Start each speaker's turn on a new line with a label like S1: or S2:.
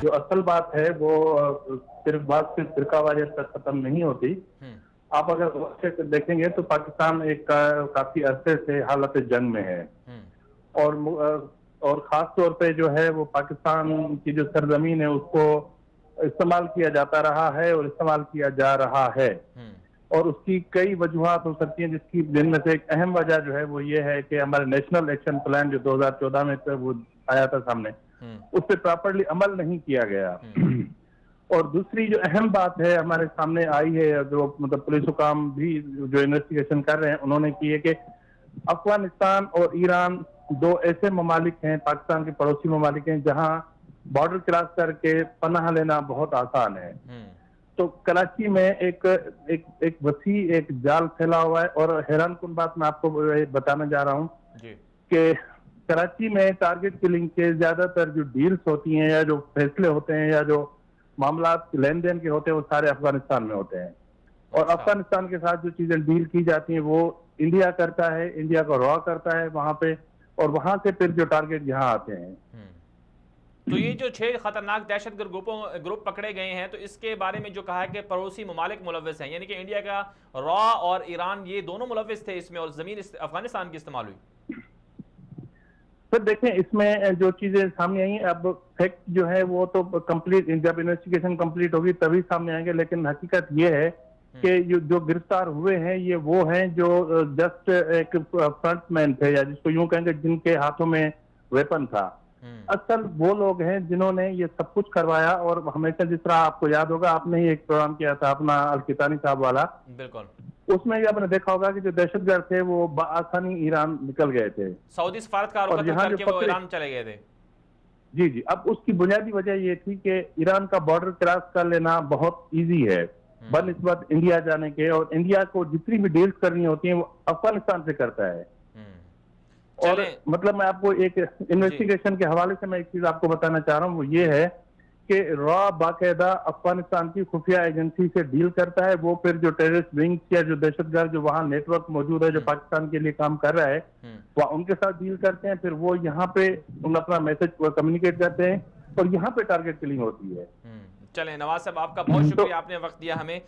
S1: جو اصل بات ہے وہ صرف بات صرف فرقہ واریت تک ختم نہیں ہوتی. آپ اگر غور سے دیکھیں گے تو پاکستان ایک کافی عرصے سے حالت جنگ میں ہے, اور خاص طور پہ جو ہے وہ پاکستان کی جو سرزمین ہے اس کو استعمال کیا جاتا رہا ہے اور استعمال کیا جا رہا ہے, اور اس کی کئی وجوہات ہو سکتی ہیں, جس کی جن میں سے ایک اہم وجہ جو ہے وہ یہ ہے کہ ہمارے نیشنل ایکشن پلان جو 2014 میں وہ آیا تھا سامنے, اس پہ پراپرلی عمل نہیں کیا گیا. اور دوسری جو اہم بات ہے ہمارے سامنے آئی ہے, جو مطلب پولیس حکام بھی جو انویسٹیگیشن کر رہے ہیں, انہوں نے کی ہے کہ افغانستان اور ایران دو ایسے ممالک ہیں, پاکستان کے پڑوسی ممالک ہیں, جہاں بارڈر کراس کر کے پناہ لینا بہت آسان ہے. تو کراچی میں ایک وسیع ایک جال پھیلا ہوا ہے, اور حیران کن بات میں آپ کو بتانا جا رہا ہوں کہ کراچی میں ٹارگٹ کلنگ کے زیادہ تر جو ڈیلز ہوتی ہیں یا جو فیصلے ہوتے ہیں یا جو معاملات لین دین کے ہوتے ہیں وہ سارے افغانستان میں ہوتے ہیں, اور افغانستان کے ساتھ جو چیزیں ڈیل کی جاتی ہیں وہ انڈیا کرتا ہے, انڈیا کو روا کرتا ہے وہاں پہ, اور وہاں سے پھر جو ٹارگٹ یہاں آتے ہیں.
S2: تو یہ جو 6 خطرناک دہشت گرد گروپ پکڑے گئے ہیں, تو اس کے بارے میں جو کہا ہے کہ پڑوسی ممالک ملوث ہیں, یعنی کہ انڈیا کا را اور ایران یہ دونوں ملوث تھے اس میں, اور زمین افغانستان کی استعمال ہوئی.
S1: سر دیکھیں, اس میں جو چیزیں سامنے آئی ہیں, اب فیکٹ جو ہے وہ تو کمپلیٹ, جب انویسٹیگیشن کمپلیٹ ہوگی تبھی سامنے آئیں گے, لیکن حقیقت یہ ہے کہ جو گرفتار ہوئے ہیں یہ وہ ہیں جو جسٹ ایک فرنٹ مین تھے, یا جس کو یوں کہیں گے جن کے ہاتھوں میں ویپن تھا. اصل وہ لوگ ہیں جنہوں نے یہ سب کچھ کروایا, اور ہمیشہ جس طرح آپ کو یاد ہوگا, آپ نے ہی ایک پروگرام کیا تھا اپنا الکتانی صاحب والا,
S2: بالکل,
S1: اس میں آپ نے دیکھا ہوگا کہ جو دہشت گرد تھے وہ بآسانی ایران نکل گئے تھے,
S2: سعودی سفارت کا قتل کر کے وہ ایران چلے گئے تھے.
S1: جی, اب اس کی بنیادی وجہ یہ تھی کہ ایران کا بارڈر کراس کر لینا بہت ایزی ہے بنسبت انڈیا جانے کے, اور انڈیا کو جتنی بھی ڈیلز کرنی ہوتی ہیں وہ افغانستان سے کرتا ہے. اور مطلب میں آپ کو ایک انویسٹیگیشن کے حوالے سے میں ایک چیز آپ کو بتانا چاہ رہا ہوں, وہ یہ ہے کہ را باقاعدہ افغانستان کی خفیہ ایجنسی سے ڈیل کرتا ہے, وہ پھر جو ٹیررسٹ ونگز یا جو دہشت گرد جو وہاں نیٹ ورک موجود ہے جو پاکستان کے لیے کام کر رہا ہے, وہ ان کے ساتھ ڈیل کرتے ہیں, پھر وہ یہاں پہ اپنا میسج کمیونیکیٹ کرتے ہیں, اور یہاں پہ ٹارگٹ کلنگ ہوتی ہے.
S2: چلیں نواز صاحب, آپ کا بہت شکریہ, آپ نے وقت دیا ہمیں.